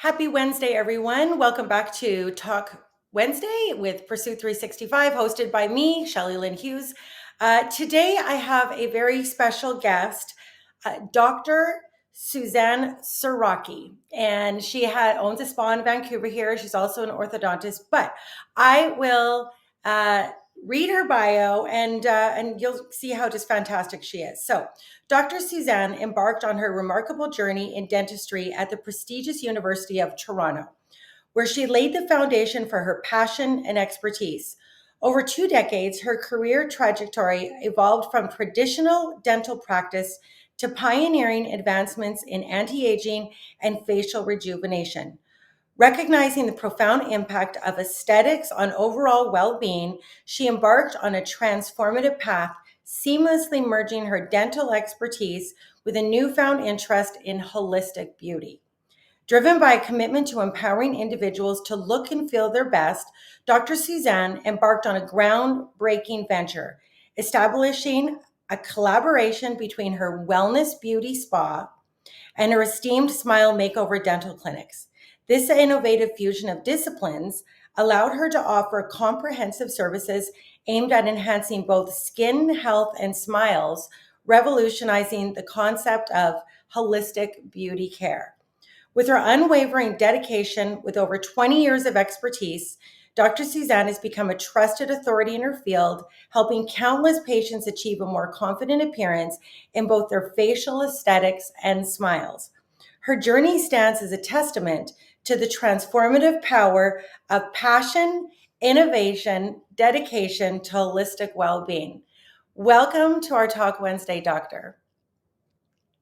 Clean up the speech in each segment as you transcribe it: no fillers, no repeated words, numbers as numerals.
Happy Wednesday, everyone. Welcome back to Talk Wednesday with Pursue 365, hosted by me, Shelly Lynn Hughes. Today, I have a very special guest, Dr. Suzanne Cziraki, and she owns a spa in Vancouver here. She's also an orthodontist, but I will read her bio and you'll see how just fantastic she is. So, Dr. Suzanne embarked on her remarkable journey in dentistry at the prestigious University of Toronto, where she laid the foundation for her passion and expertise. Over 2 decades, her career trajectory evolved from traditional dental practice to pioneering advancements in anti-aging and facial rejuvenation. Recognizing the profound impact of aesthetics on overall well-being, she embarked on a transformative path, seamlessly merging her dental expertise with a newfound interest in holistic beauty. Driven by a commitment to empowering individuals to look and feel their best, Dr. Suzanne embarked on a groundbreaking venture, establishing a collaboration between her wellness beauty spa and her esteemed Smile Makeover dental clinics. This innovative fusion of disciplines allowed her to offer comprehensive services aimed at enhancing both skin health and smiles, revolutionizing the concept of holistic beauty care. With her unwavering dedication, with over 20 years of expertise, Dr. Suzanne has become a trusted authority in her field, helping countless patients achieve a more confident appearance in both their facial aesthetics and smiles. Her journey stands as a testament to the transformative power of passion, innovation, dedication to holistic well-being. Welcome to our Talk Wednesday, Doctor.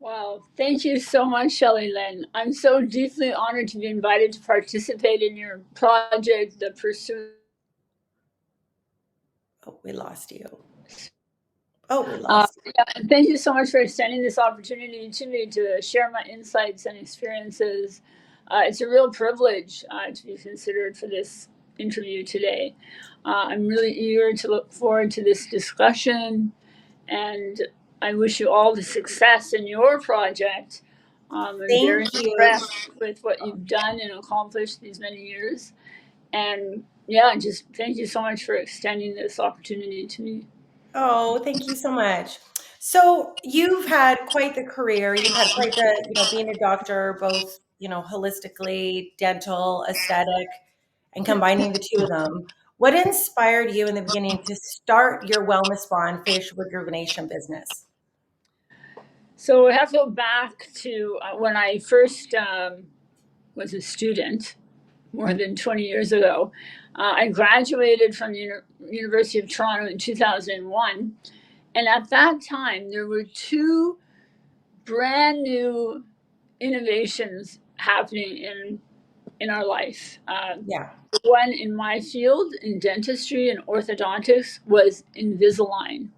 Wow, thank you so much, Shelly Lynn. I'm so deeply honored to be invited to participate in your project, the Pursue. Oh, we lost you. Oh, we lost you. Yeah, thank you so much for extending this opportunity to me to share my insights and experiences. It's a real privilege to be considered for this interview today. I'm really eager to look forward to this discussion, and I wish you all the success in your project. I'm very Thank you. impressed with what you've done and accomplished these many years. And yeah, just thank you so much for extending this opportunity to me. Oh, thank you so much. So you've had quite the career. You've had quite the, being a doctor, both, holistically, dental, aesthetic, and combining the two of them. What inspired you in the beginning to start your wellness spa and facial rejuvenation business? So I have to go back to when I first was a student more than 20 years ago. I graduated from the University of Toronto in 2001. And at that time, there were two brand new innovations happening in our life. Yeah. One in my field, in dentistry and orthodontics, was Invisalign.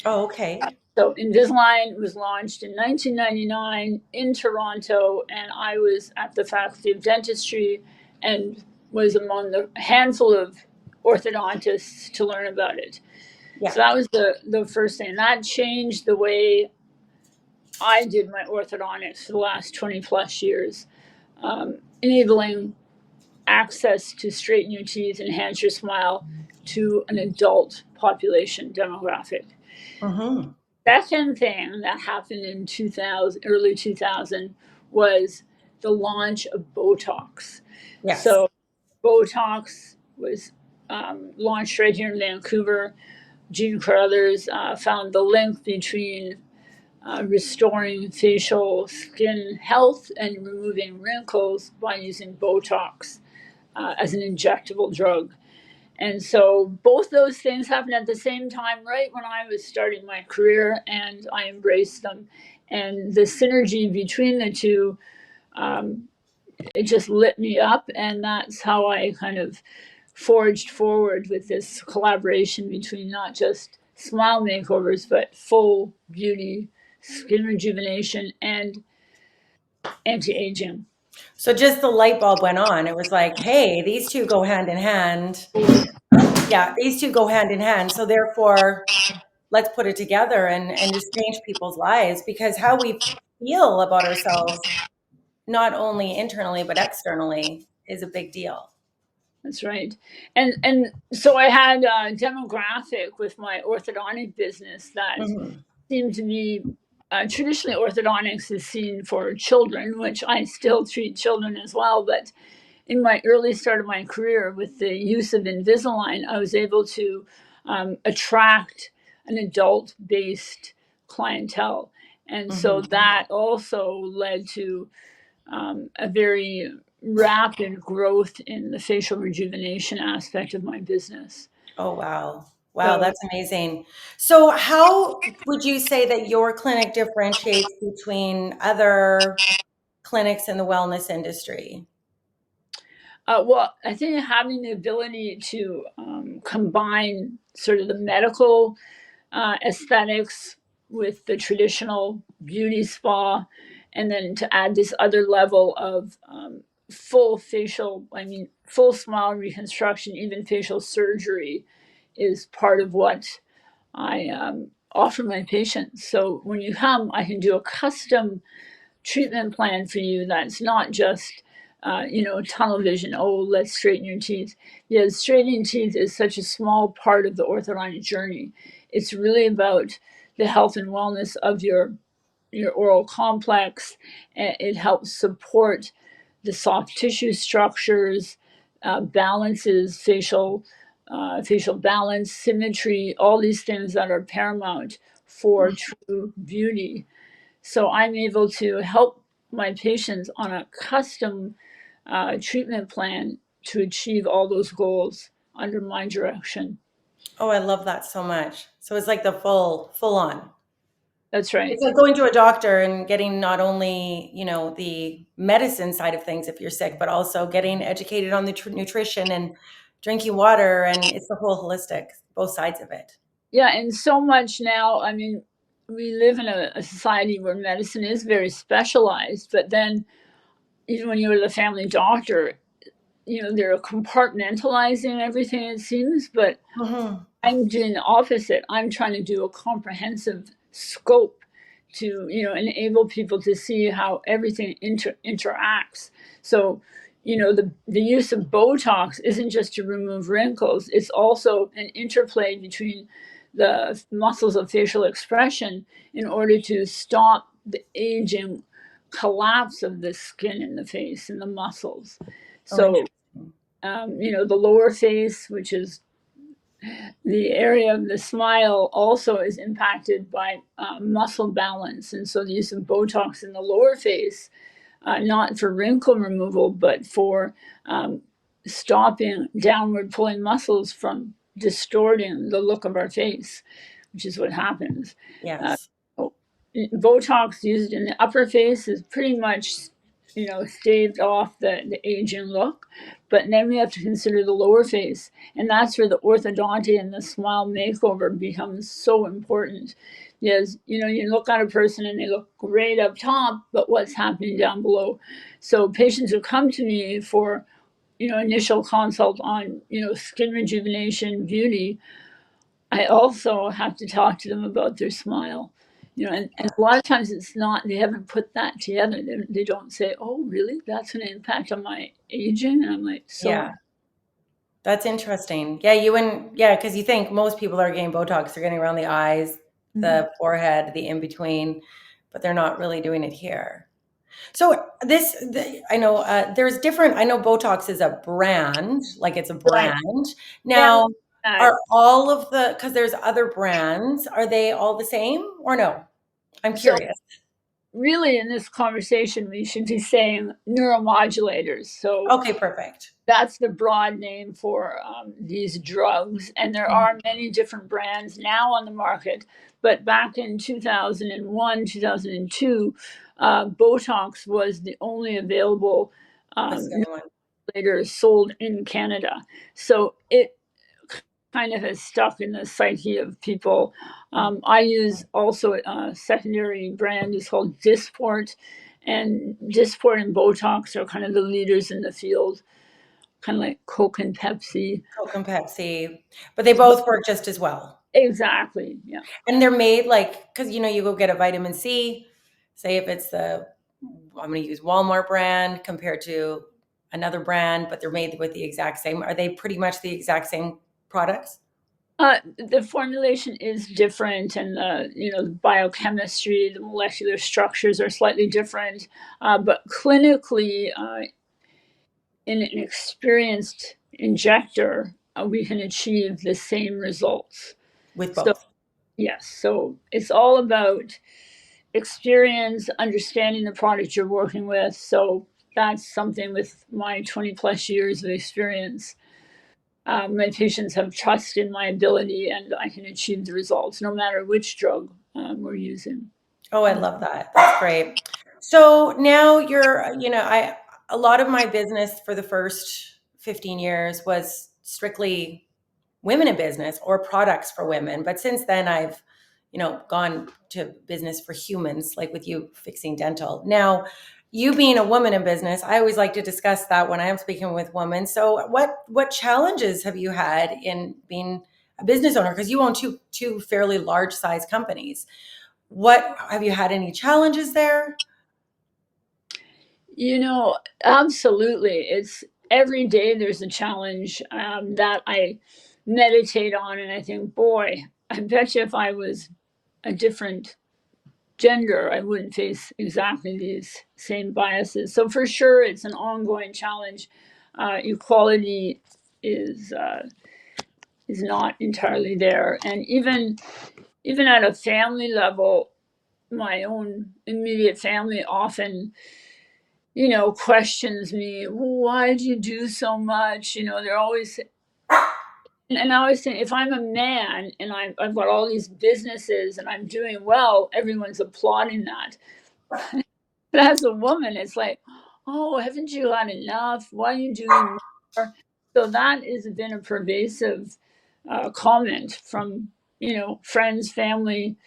Oh, okay. So Invisalign was launched in 1999 in Toronto, and I was at the Faculty of Dentistry and was among the handful of orthodontists to learn about it. Yeah. So that was the first thing. That changed the way I did my orthodontics for the last 20 plus years, enabling access to straighten your teeth, enhance your smile to an adult population demographic. Mm-hmm. Second thing that happened in 2000, early 2000, was the launch of Botox. Yes. So Botox was launched right here in Vancouver. Gene Carruthers found the link between restoring facial skin health and removing wrinkles by using Botox as an injectable drug. And so both those things happened at the same time, right when I was starting my career, and I embraced them. And the synergy between the two, it just lit me up. And that's how I kind of forged forward with this collaboration between not just smile makeovers, but full beauty, skin rejuvenation, and anti-aging. So just the light bulb went on. It was like, hey, these two go hand in hand. Yeah, these two go hand in hand. So therefore, let's put it together and just change people's lives, because how we feel about ourselves not only internally but externally is a big deal. That's right. And so I had a demographic with my orthodontic business that Hmm. seemed to be traditionally orthodontics is seen for children, which I still treat children as well. But in my early start of my career with the use of Invisalign, I was able to attract an adult based clientele. And so Hmm. that also led to a very rapid growth in the facial rejuvenation aspect of my business. Oh, wow. Wow, So, that's amazing. So, how would you say that your clinic differentiates between other clinics in the wellness industry? well, I think having the ability to combine sort of the medical aesthetics with the traditional beauty spa, and then to add this other level of full facial, I mean, full smile reconstruction, even facial surgery is part of what I offer my patients. So when you come, I can do a custom treatment plan for you that's not just tunnel vision. Oh, let's straighten your teeth. Yeah, straightening teeth is such a small part of the orthodontic journey. It's really about the health and wellness of your oral complex. It helps support the soft tissue structures, balances facial balance, symmetry, all these things that are paramount for true beauty. So I'm able to help my patients on a custom treatment plan to achieve all those goals under my direction. Oh, I love that so much. So it's like the full on. That's It's right. like going to a doctor and getting not only, the medicine side of things if you're sick, but also getting educated on the nutrition and drinking water, and it's the whole holistic, both sides of it. Yeah, and so much now. I mean, we live in a society where medicine is very specialized, but then even when you're the family doctor, they're compartmentalizing everything, it seems. But Hmm. I'm doing the opposite. I'm trying to do a comprehensive scope to, enable people to see how everything interacts. So, the use of Botox isn't just to remove wrinkles, it's also an interplay between the muscles of facial expression in order to stop the aging collapse of the skin in the face and the muscles. Oh, So, interesting. the lower face, which is the area of the smile, also is impacted by muscle balance. And so the use of Botox in the lower face, not for wrinkle removal, but for um, stopping downward pulling muscles from distorting the look of our face, which is what happens. Uh, Yes. Botox used in the upper face is pretty much, staved off the aging look. But then we have to consider the lower face. And that's where the orthodontic and the smile makeover becomes so important. Because, you look at a person and they look great up top, but what's happening down below? So patients who come to me for, initial consult on, skin rejuvenation, beauty, I also have to talk to them about their smile. And a lot of times it's not, they haven't put that together. They don't say, oh, really? That's an impact on my aging? And I'm like, so, Yeah. That's interesting. Yeah, yeah, because you think most people are getting Botox, they're getting around the eyes, mhm. the forehead, the in between, but they're not really doing it here. So I know there's different. I know Botox is a brand, like it's a Right. brand. Yeah. Now, Uh, are all of because there's other brands, are they all the same or no? I'm so, curious. really, in this conversation, we should be saying neuromodulators. So, Okay, perfect. that's the broad name for these drugs. And there are Mhm. many different brands now on the market. But back in 2001, 2002, Botox was the only available That's the only one. later sold in Canada. So it kind of has stuck in the psyche of people. Mm. I use also a secondary brand is called Dysport, and Dysport and Botox are kind of the leaders in the field, kind of like Coke and Pepsi. Coke and Pepsi, but they both work just as well. Exactly. Yeah. And they're made like, because you go get a vitamin C, say if it's the I'm going to use Walmart brand compared to another brand, but they're made with the exact same. Are they pretty much the exact same products? The formulation is different, and the biochemistry, the molecular structures are slightly different. But clinically, in an experienced injector, we can achieve the same results. With So both. yes, so it's all about experience, understanding the product you're working with. So that's something with my 20 plus years of experience. My patients have trust in my ability, and I can achieve the results no matter which drug we're using. Oh, I love that. That's great. So now a lot of my business for the first 15 years was strictly women in business or products for women. But since then, I've, gone to business for humans, like with you fixing dental. Now, you being a woman in business, I always like to discuss that when I am speaking with women. So, what challenges have you had in being a business owner? Because you own two fairly large size companies. What have you had any challenges there? Absolutely. It's every day there's a challenge that I meditate on, and I think, boy, I bet you if I was a different gender, I wouldn't face exactly these same biases. So for sure, it's an ongoing challenge. Equality is not entirely there, and even at a family level, my own immediate family often questions me. Why do you do so much? They're always, and I always think, if I'm a man and I've got all these businesses and I'm doing well, everyone's applauding that. But as a woman, it's like, oh, haven't you had enough? Why are you doing more? So that has been a pervasive comment from friends, family,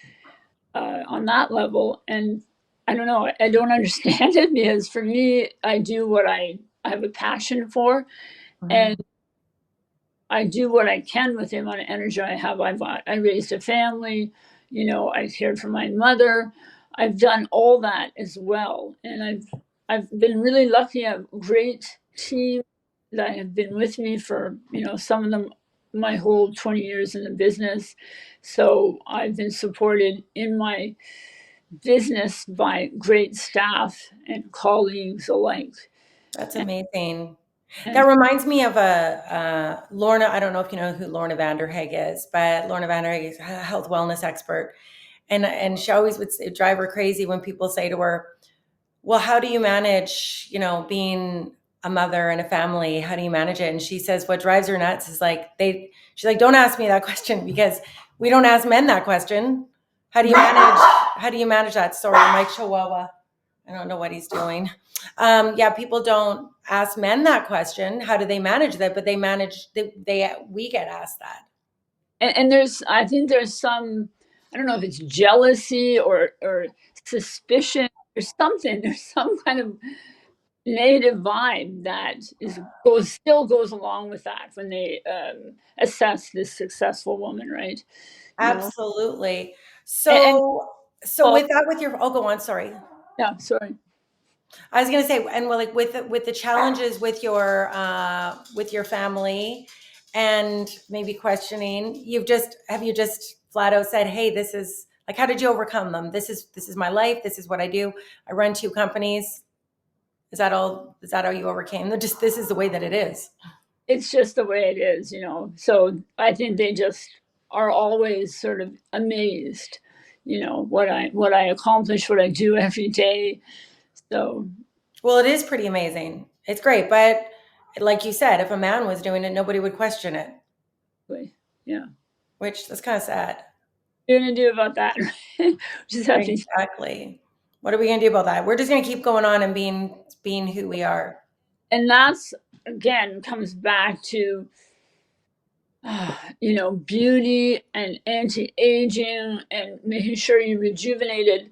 on that level. And I don't know, I don't understand it, because for me, I do what I have a passion for, and Mhm. I do what I can with the amount of energy I have. I raised a family, I cared for my mother. I've done all that as well, and I've been really lucky. I have a great team that have been with me for some of them my whole 20 years in the business. So I've been supported in my business by great staff and colleagues alike. That's amazing. That And reminds me of a Lorna. I don't know if you know who Lorna Vanderhaeg is, but Lorna Vanderhaeg is a health wellness expert, and she always would drive her crazy when people say to her, "Well, how do you manage, being a mother and a family? How do you manage it?" And she says, "What drives her nuts is She's like, don't ask me that question because we don't ask men that question. How do you manage? How do you manage that?" Sorry, Mike Chihuahua. I don't know what he's doing. Yeah, people don't ask men that question. How do they manage that? But we get asked that. and I think there's some, I don't know if it's jealousy or suspicion or something. There's some kind of negative vibe that still goes along with that when they assess this successful woman, right? You know, Absolutely. and So well, with that, go on. Sorry. yeah, sorry. I was gonna say, and well, like with the challenges with your family, and maybe questioning, have you just flat out said, "Hey, this is like, how did you overcome them? This is my life. This is what I do. I run two companies. Is that all? Is that how you overcame them? Just this is the way that it is." It's just the way it is. So I think they just are always sort of amazed, what I accomplish, what I do every day. So Well, it is pretty amazing. It's great, but like you said, if a man was doing it, nobody would question it, yeah, which that's kind of sad. you're gonna do about that. Just have to, Exactly. What are we gonna do about that? We're just gonna keep going on and being who we are. and that's again comes back to beauty and anti-aging and making sure you're rejuvenated,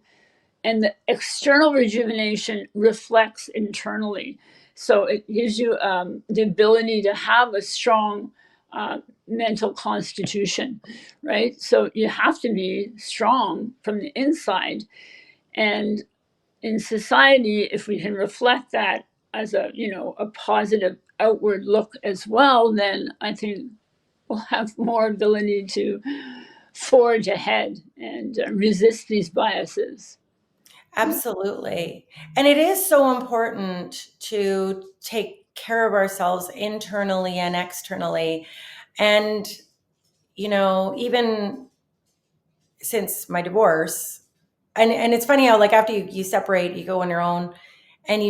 and the external rejuvenation reflects internally. So it gives you the ability to have a strong mental constitution, right? So you have to be strong from the inside. And in society, if we can reflect that as a, you know, a positive outward look as well, then I think we'll have more ability to forge ahead and resist these biases. Absolutely. And it is so important to take care of ourselves internally and externally. And, you know, even since my divorce, and it's funny how like after you separate, you go on your own and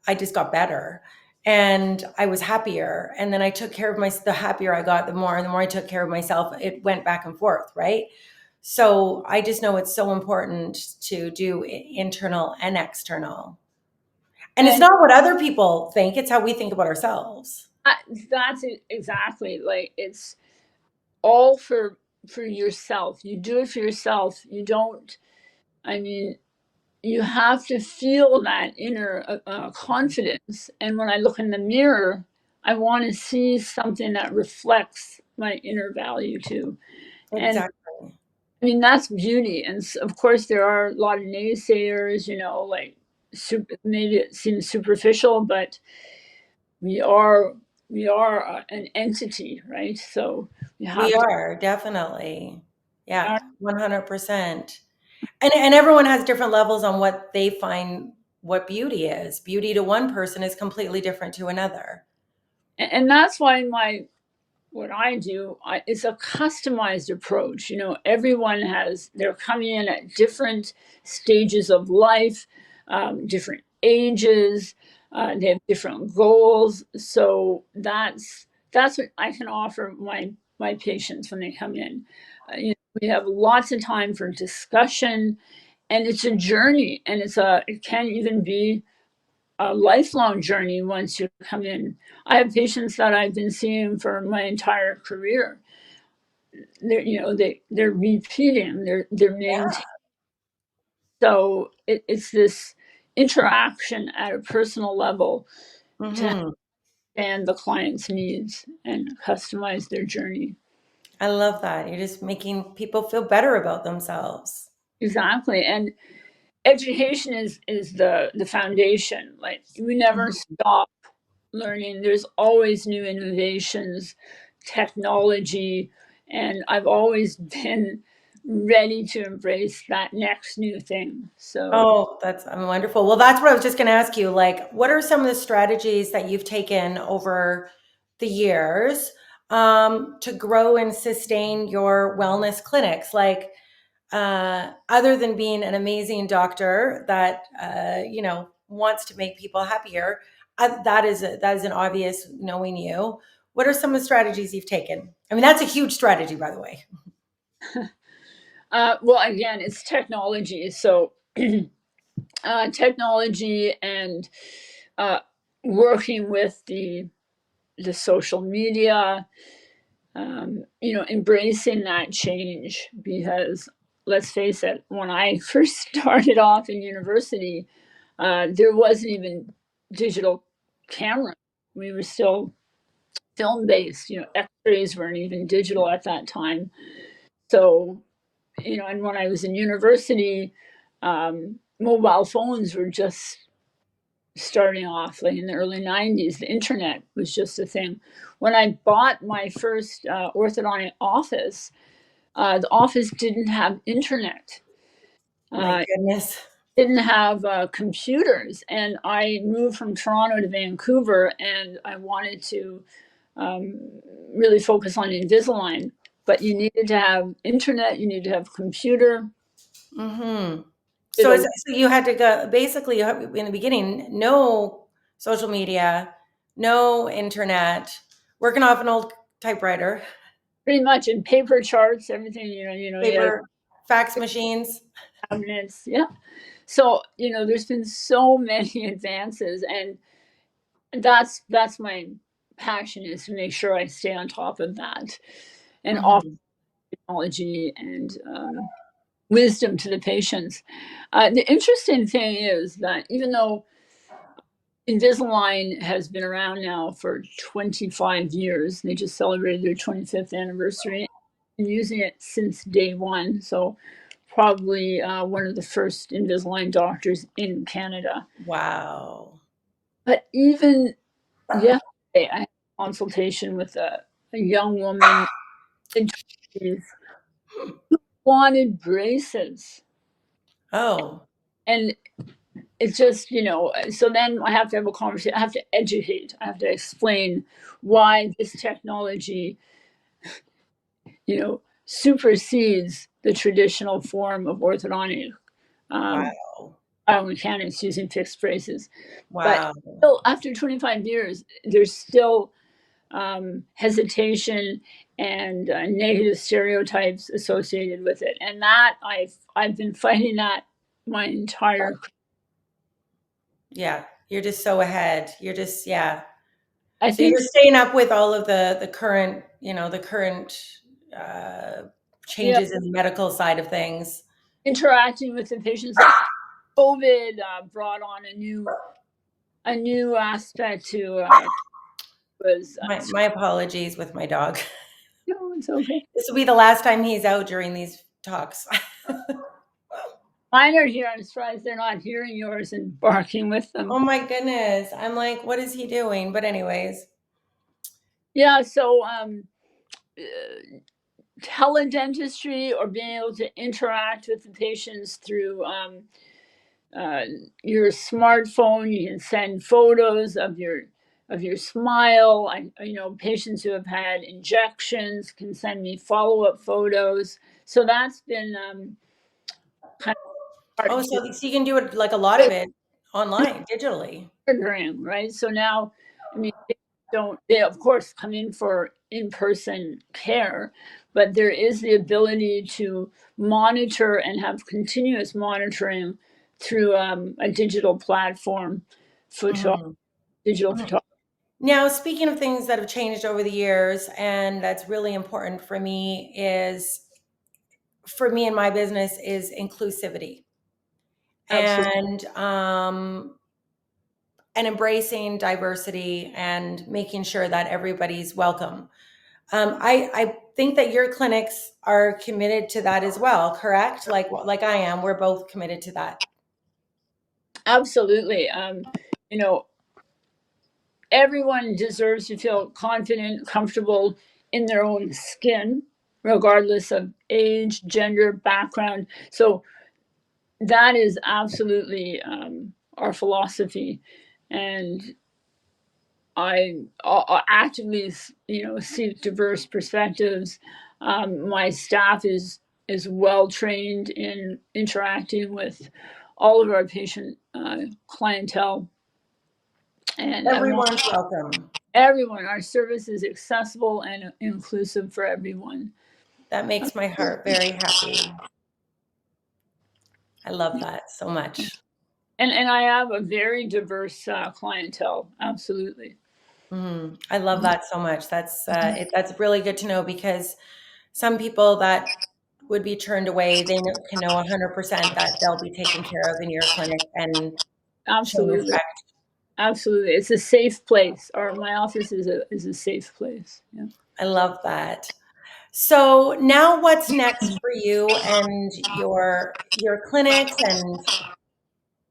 I just got better and I was happier. And then I took care of the happier I got, the more I took care of myself, it went back and forth, right? So I just know it's so important to do internal and external. And it's And not what other people think, it's how we think about ourselves. I, that's it, exactly, like it's all for yourself. You do it for yourself. You don't, I mean, you have to feel that inner confidence. And when I look in the mirror, I want to see something that reflects my inner value too. And Exactly. I mean, that's beauty. And of course, there are a lot of naysayers, you know, like maybe it seems superficial, but we are we are an entity, right? So we We have to. are definitely. We Yeah, are, 100%. And everyone has different levels on what they find what beauty is. Beauty to one person is completely different to another. and that's why my what I do, it's a customized approach. You know, everyone has, they're coming in at different stages of life, different ages, they have different goals. So that's what I can offer my patients when they come in. You know, we have lots of time for discussion, and it's a journey, and it can even be a lifelong journey once you come in. I have patients that I've been seeing for my entire career. They're, you know, they're repeating, they're Yeah. maintaining. So it's this interaction at a personal level to Hmm. understand the client's needs and customize their journey. I love that. You're just making people feel better about themselves. Exactly. And education is the foundation. Like we never Mhm. stop learning. There's always new innovations, technology, and I've always been ready to embrace that next new thing. So Oh, that's wonderful. Well, that's what I was just going to ask you. Like, what are some of the strategies that you've taken over the years to grow and sustain your wellness clinics? Like, other than being an amazing doctor that you know wants to make people happier, that is an obvious knowing you. What are some of the strategies you've taken? I mean, that's a huge strategy, by the way. well, again, it's technology. So technology and uh, working with the social media, you know, embracing that change because let's face it, when I first started off in university, there wasn't even digital camera. We were still film based. You know, X-rays weren't even digital at that time. So, you know, and when I was in university, mobile phones were just starting off, like in the early 90s. The internet was just a thing. When I bought my first orthodontic office, the office didn't have internet. My Uh, goodness. didn't have computers, and I moved from Toronto to Vancouver, and I wanted to um, really focus on Invisalign. But you needed to have internet, you needed to have computer. Hmm. Did a, So you had to go basically in the beginning, no social media, no internet, working off an old typewriter, pretty much in paper charts, everything. You had paper, fax machines. cabinets, yeah. So there's been so many advances, and that's my passion is to make sure I stay on top of that and offer Mhm. technology and wisdom to the patients. The interesting thing is that even though Invisalign has been around now for 25 years, they just celebrated their 25th anniversary, and using it since day one, so probably one of the first Invisalign doctors in Canada. Wow. But even yesterday, I had a consultation with a young woman in who wanted braces. Oh, And it's just, so then I have to have a conversation. I have to educate. I have to explain why this technology, supersedes the traditional form of orthodontic um, wow. biomechanics using fixed braces. But Wow. still, after 25 years, there's still hesitation and negative stereotypes associated with it, and that I've been fighting that my entire. Yeah. You're just so ahead. You're just, yeah. I So think, you're staying up with all of the current, the current uh, yeah, changes in the medical side of things. interacting with the patients, like COVID brought on a new aspect to was My apologies with my dog. no, it's okay. This will be the last time he's out during these talks. Mine are here. I'm surprised they're not hearing yours and barking with them. Oh my goodness. I'm like, what is he doing? But anyways, Yeah, so uh, teledentistry, or being able to interact with the patients through uh, your smartphone. You can send photos of your smile. Patients who have had injections can send me follow-up photos. So that's been kind of oh, hard to so you can do it like a lot of it online, digitally. program, right? So now, I mean, they of course come in for in-person care, but there is the ability to monitor and have continuous monitoring through a digital platform, photo Mhm. digital Mhm. photography. Now, speaking of things that have changed over the years, and that's really important for me in my business is inclusivity Absolutely. and embracing diversity and making sure that everybody's welcome. I think that your clinics are committed to that as well, correct? Like I am. We're both committed to that. Absolutely. You know, Everyone deserves to feel confident, comfortable in their own skin, regardless of age, gender, background. So that is absolutely our philosophy, and I actively, seek diverse perspectives. My staff is well trained in interacting with all of our patient clientele, and I want Everyone's welcome. everyone. Our service is accessible and inclusive for everyone. That makes my heart very happy. I love that so much. And I have a very diverse clientele. Absolutely. I love that so much. That's really good to know because some people that would be turned away, can know 100% that they'll be taken care of in your clinic and shown Absolutely. respect. Absolutely. It's a safe place. Or my office is a safe place. Yeah. I love that. So now what's next for you and your clinics? And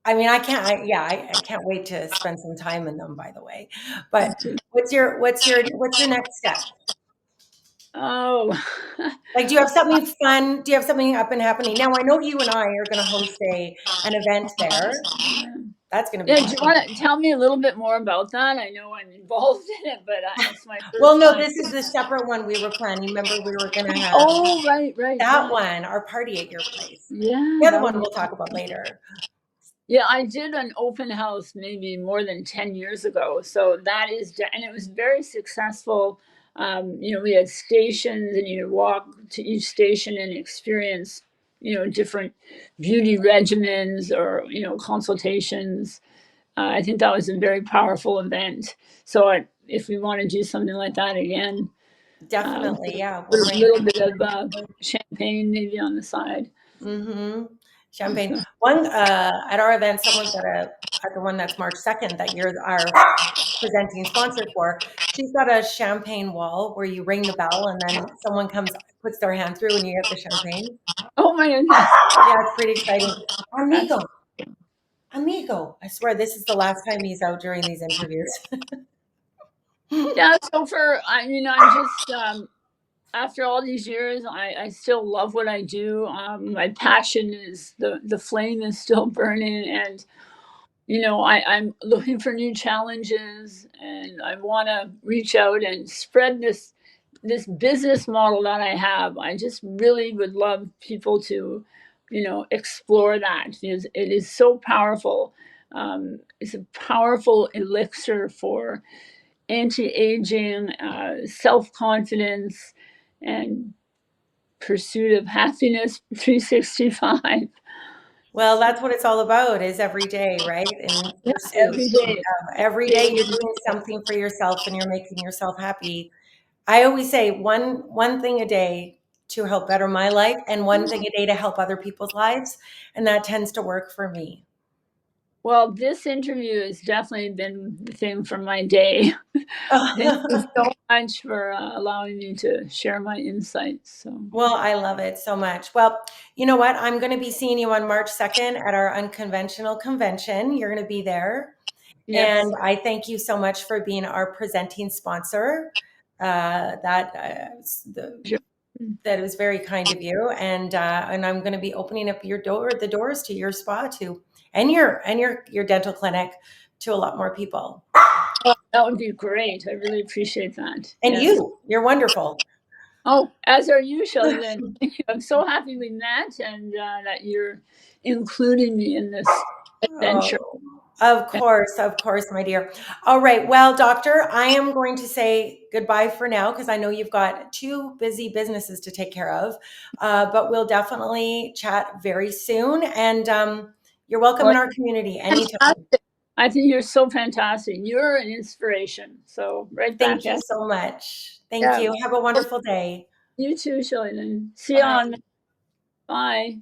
I mean, I can't wait to spend some time in them, by the way. But what's your next step? Oh, Like, do you have something fun? Do you have something up and happening? Now, I know you and I are going to host an event there. That's going to be yeah. Do you fun. want to tell me a little bit more about that? I know I'm involved in it, but it's my Well, first no, time. this is the separate one we were planning. Remember, we were going to have Oh, right, right, that yeah, one, our party at your place. yeah. The other That one would be. we'll talk about later. Yeah, I did an open house maybe more than 10 years ago. So and it was very successful. We had stations, and you walk to each station and experience, different beauty regimens or, consultations. I think that was a very powerful event. So if we want to do something like that again, Definitely, yeah. put We'll a bring. little bit of champagne maybe on the side. Mm-hmm. Champagne. One at our event, someone's got at the one that's March 2nd that you're our presenting sponsor for. She's got a champagne wall where you ring the bell and then someone comes, puts their hand through, and you get the champagne. Oh my goodness. Yeah, it's pretty exciting. That's, Amigo. I swear this is the last time he's out during these interviews. yeah. So I'm just, after all these years, I still love what I do. My passion is the flame is still burning, and I'm looking for new challenges, and I want to reach out and spread this business model that I have. I just really would love people to, explore that. It is so powerful. It's a powerful elixir for anti-aging, self-confidence, and pursuit of happiness 365. Well, that's what it's all about is every day, right? In pursuit Every day. of every day you're doing something for yourself and you're making yourself happy. I always say one thing a day to help better my life and one thing a day to help other people's lives, and that tends to work for me. Well, this interview has definitely been the thing for my day. Thank you so much for allowing me to share my insights. So, Well, I love it so much. Well, you know what? I'm going to be seeing you on March 2nd at our unconventional convention. You're going to be there. yes. And I thank you so much for being our presenting sponsor. Sure. That was very kind of you. And I'm going to be opening up the doors to your spa too, and your dental clinic to a lot more people. Oh, that would be great. I really appreciate that. And Yes. you're wonderful. Oh, as are you, Shelly Lynn. Thank you. I'm so happy we met, and that you're including me in this adventure. Oh, of course, my dear. All right. Well, doctor, I am going to say goodbye for now because I know you've got two busy businesses to take care of. But we'll definitely chat very soon. And you're welcome in Well, our community anytime. fantastic. I think you're so fantastic. You're an inspiration. So, right back Thank you at so much. Thank you. you. Have a wonderful day. You too, Shelly Lynn. See you Bye. on. Bye.